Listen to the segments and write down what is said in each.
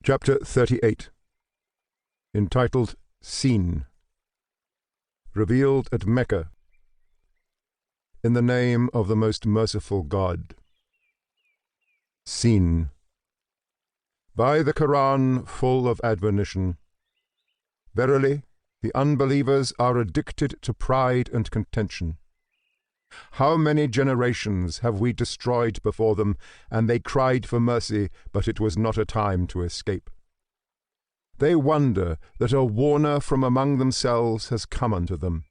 Chapter 38, entitled Siin, revealed at Mecca. In the name of the most merciful God. Siin. By the Koran full of admonition. Verily, the unbelievers are addicted to pride and contention. How many generations have we destroyed before them, and they cried for mercy, but it was not a time to escape. They wonder that a warner from among themselves has come unto them.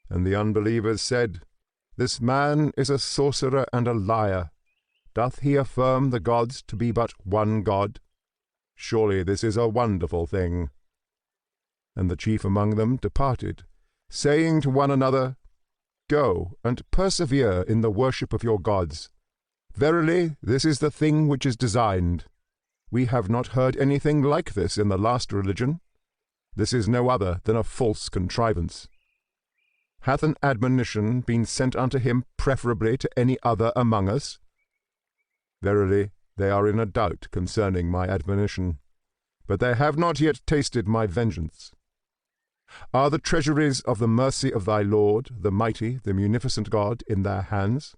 And the unbelievers said, This man is a sorcerer and a liar. Doth he affirm the gods to be but one God? Surely this is a wonderful thing. And the chief among them departed, saying to one another, Go and persevere in the worship of your gods. Verily, this is the thing which is designed. We have not heard anything like this in the last religion. This is no other than a false contrivance. Hath an admonition been sent unto him preferably to any other among us? Verily, they are in a doubt concerning my admonition, but they have not yet tasted my vengeance. Are the treasuries of the mercy of thy Lord, the mighty, the munificent God, in their hands?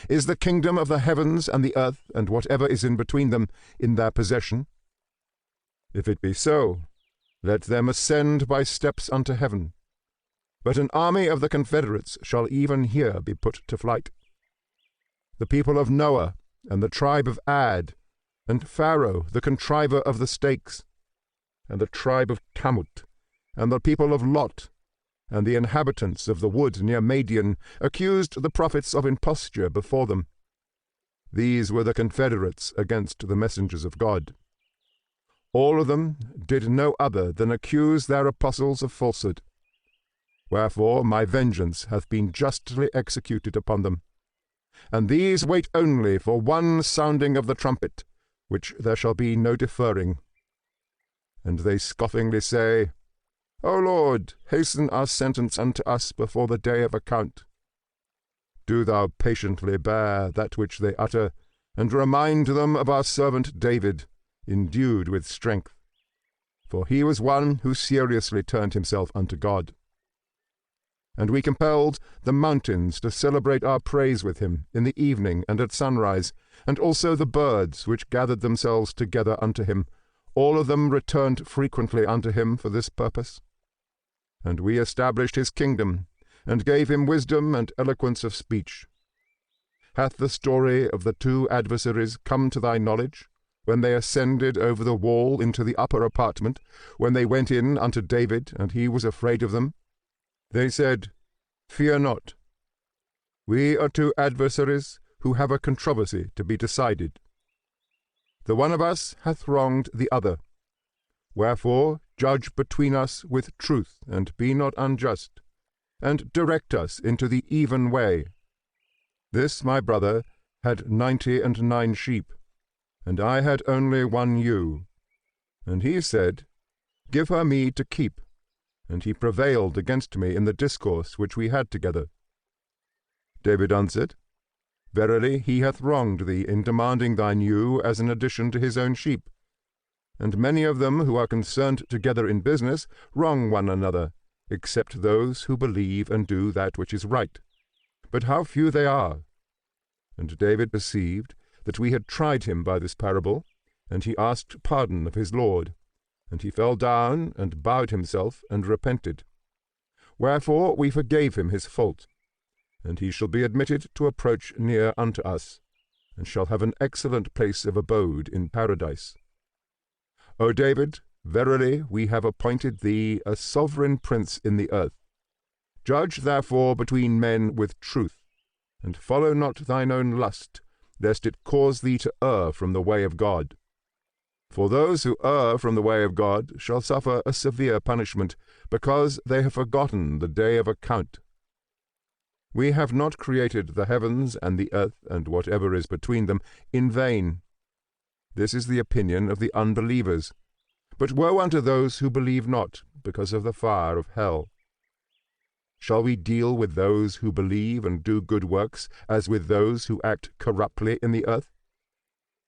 Is the kingdom of the heavens and the earth, and whatever is in between them, in their possession? If it be so, let them ascend by steps unto heaven. But an army of the confederates shall even here be put to flight. The people of Noah, and the tribe of Ad, and Pharaoh, the contriver of the stakes, and the tribe of Tamut, and the people of Lot, and the inhabitants of the wood near Madian, accused the prophets of imposture before them. These were the confederates against the messengers of God. All of them did no other than accuse their apostles of falsehood. Wherefore my vengeance hath been justly executed upon them. And these wait only for one sounding of the trumpet, which there shall be no deferring. And they scoffingly say, O Lord, hasten our sentence unto us before the day of account. Do thou patiently bear that which they utter, and remind them of our servant David, endued with strength. For he was one who seriously turned himself unto God. And we compelled the mountains to celebrate our praise with him in the evening and at sunrise, and also the birds which gathered themselves together unto him, all of them returned frequently unto him for this purpose. And we established his kingdom, and gave him wisdom and eloquence of speech. Hath the story of the two adversaries come to thy knowledge, when they ascended over the wall into the upper apartment, when they went in unto David, and he was afraid of them? They said, Fear not. We are two adversaries who have a controversy to be decided. The one of us hath wronged the other. Wherefore judge between us with truth, and be not unjust, and direct us into the even way. This my brother had 99 sheep, and I had only 1 ewe. And he said, Give her me to keep. And he prevailed against me in the discourse which we had together. David answered, Verily he hath wronged thee in demanding thine ewe as an addition to his own sheep. And many of them who are concerned together in business wrong one another, except those who believe and do that which is right. But how few they are! And David perceived that we had tried him by this parable, and he asked pardon of his Lord. And he fell down, and bowed himself, and repented. Wherefore we forgave him his fault, and he shall be admitted to approach near unto us, and shall have an excellent place of abode in paradise. O David, verily we have appointed thee a sovereign prince in the earth. Judge therefore between men with truth, and follow not thine own lust, lest it cause thee to err from the way of God. For those who err from the way of God shall suffer a severe punishment, because they have forgotten the day of account. We have not created the heavens and the earth, and whatever is between them, in vain. This is the opinion of the unbelievers. But woe unto those who believe not, because of the fire of hell. Shall we deal with those who believe and do good works, as with those who act corruptly in the earth?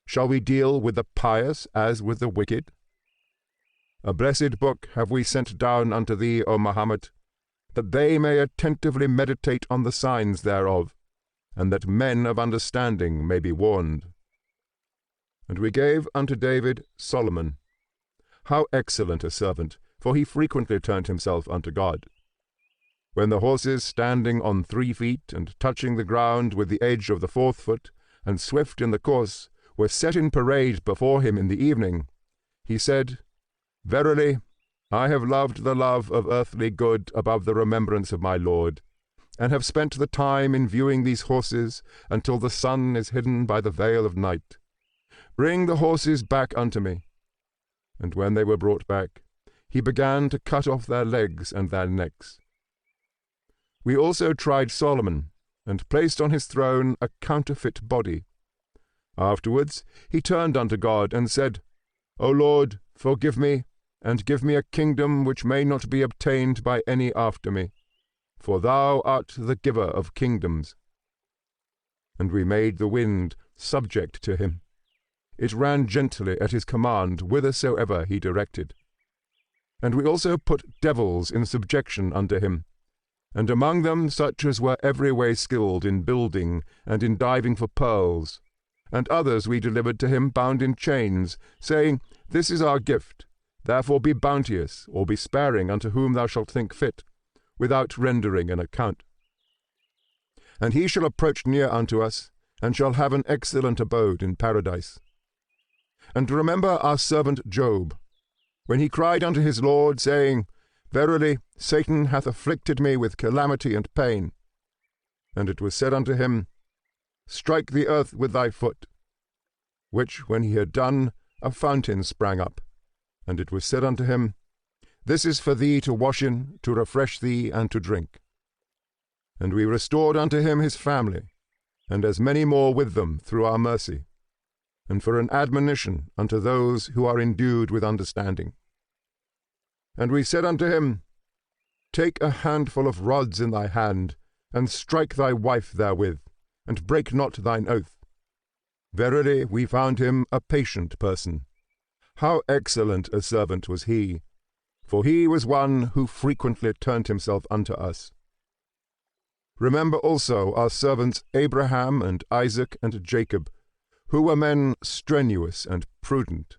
Shall we deal with the pious as with the wicked? A blessed book have we sent down unto thee, O Mohammed, that they may attentively meditate on the signs thereof, and that men of understanding may be warned. And we gave unto David Solomon. How excellent a servant, for he frequently turned himself unto God. When the horses standing on 3 feet, and touching the ground with the edge of the 4th foot, and swift in the course, were set in parade before him in the evening, he said, Verily, I have loved the love of earthly good above the remembrance of my Lord, and have spent the time in viewing these horses until the sun is hidden by the veil of night. Bring the horses back unto me. And when they were brought back, he began to cut off their legs and their necks. We also tried Solomon, and placed on his throne a counterfeit body. Afterwards he turned unto God, and said, O Lord, forgive me, and give me a kingdom which may not be obtained by any after me, for thou art the giver of kingdoms. And we made the wind subject to him. It ran gently at his command whithersoever he directed. And we also put devils in subjection unto him, and among them such as were every way skilled in building and in diving for pearls, and others we delivered to him bound in chains, saying, This is our gift, therefore be bounteous, or be sparing unto whom thou shalt think fit, without rendering an account. And he shall approach near unto us, and shall have an excellent abode in paradise. And remember our servant Job, when he cried unto his Lord, saying, Verily, Satan hath afflicted me with calamity and pain. And it was said unto him, Strike the earth with thy foot. Which when he had done, a fountain sprang up. And it was said unto him, This is for thee to wash in, to refresh thee, and to drink. And we restored unto him his family, and as many more with them through our mercy, and for an admonition unto those who are endued with understanding. And we said unto him, Take a handful of rods in thy hand, and strike thy wife therewith, and break not thine oath. Verily we found him a patient person. How excellent a servant was he! For he was one who frequently turned himself unto us. Remember also our servants Abraham and Isaac and Jacob, who were men strenuous and prudent.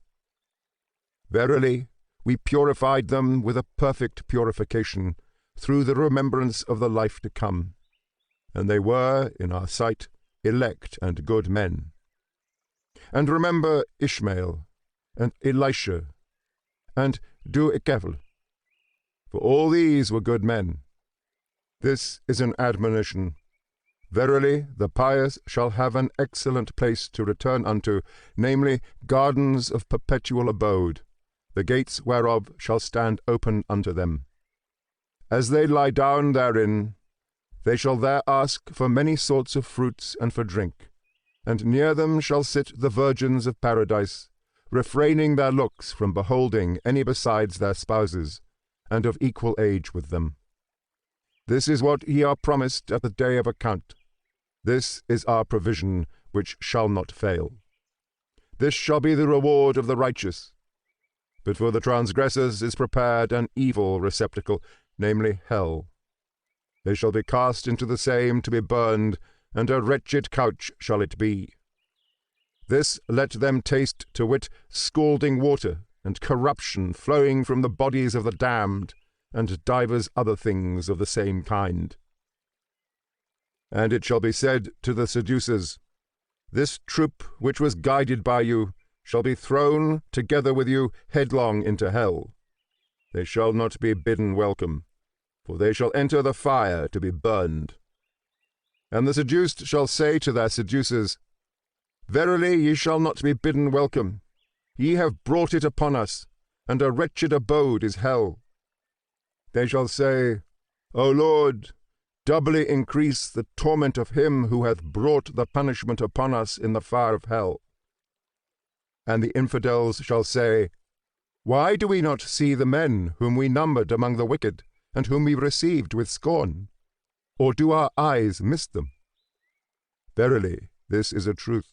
Verily, we purified them with a perfect purification, through the remembrance of the life to come, and they were, in our sight, elect and good men. And remember Ishmael, and Elisha, and Du-Ekefel, for all these were good men. This is an admonition. Verily, the pious shall have an excellent place to return unto, namely, gardens of perpetual abode, the gates whereof shall stand open unto them. As they lie down therein, they shall there ask for many sorts of fruits and for drink, and near them shall sit the virgins of paradise, refraining their looks from beholding any besides their spouses, and of equal age with them. This is what ye are promised at the day of account. This is our provision, which shall not fail. This shall be the reward of the righteous. But for the transgressors is prepared an evil receptacle, namely hell. They shall be cast into the same to be burned, and a wretched couch shall it be. This let them taste, to wit, scalding water, and corruption flowing from the bodies of the damned, and divers other things of the same kind. And it shall be said to the seducers, This troop which was guided by you shall be thrown, together with you, headlong into hell. They shall not be bidden welcome, for they shall enter the fire to be burned. And the seduced shall say to their seducers, Verily ye shall not be bidden welcome. Ye have brought it upon us, and a wretched abode is hell. They shall say, O Lord, doubly increase the torment of him who hath brought the punishment upon us in the fire of hell. And the infidels shall say, Why do we not see the men whom we numbered among the wicked, and whom we received with scorn? Or do our eyes miss them? Verily, this is a truth,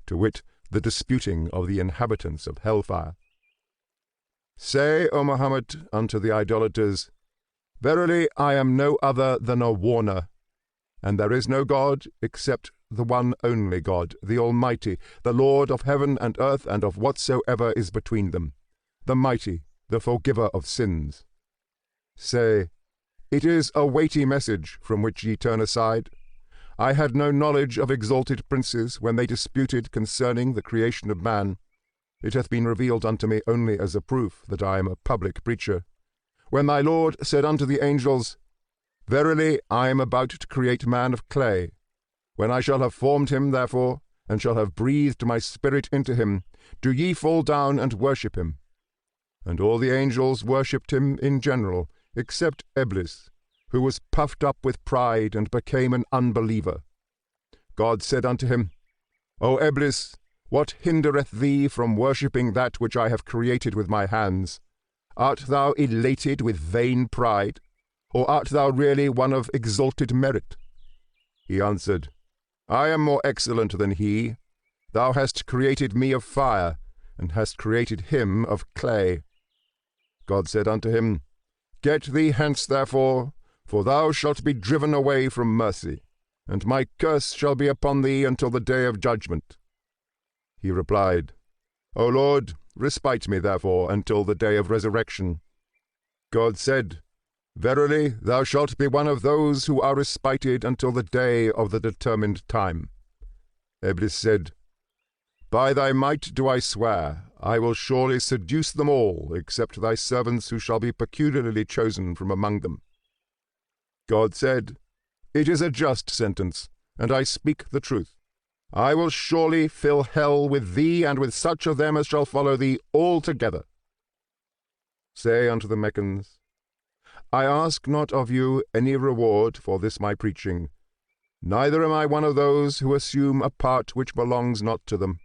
to wit, the disputing of the inhabitants of hellfire. Say, O Mohammed, unto the idolaters, Verily I am no other than a warner, and there is no God except the one only God, the Almighty, the Lord of heaven and earth and of whatsoever is between them, the mighty, the forgiver of sins. Say, It is a weighty message from which ye turn aside. I had no knowledge of exalted princes when they disputed concerning the creation of man. It hath been revealed unto me only as a proof that I am a public preacher. When thy Lord said unto the angels, Verily I am about to create man of clay. When I shall have formed him, therefore, and shall have breathed my spirit into him, do ye fall down and worship him. And all the angels worshipped him in general, except Iblis, who was puffed up with pride and became an unbeliever. God said unto him, O Iblis, what hindereth thee from worshipping that which I have created with my hands? Art thou elated with vain pride, or art thou really one of exalted merit? He answered, I am more excellent than he. Thou hast created me of fire, and hast created him of clay. God said unto him, Get thee hence therefore, for thou shalt be driven away from mercy, and my curse shall be upon thee until the day of judgment. He replied, O Lord, respite me therefore until the day of resurrection. God said, Verily thou shalt be one of those who are respited until the day of the determined time. Iblis said, By thy might do I swear, I will surely seduce them all, except thy servants who shall be peculiarly chosen from among them. God said, It is a just sentence, and I speak the truth. I will surely fill hell with thee and with such of them as shall follow thee altogether. Say unto the Meccans, I ask not of you any reward for this my preaching, neither am I one of those who assume a part which belongs not to them.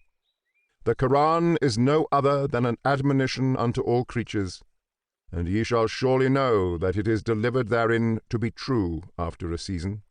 The Koran is no other than an admonition unto all creatures, and ye shall surely know that it is delivered therein to be true after a season.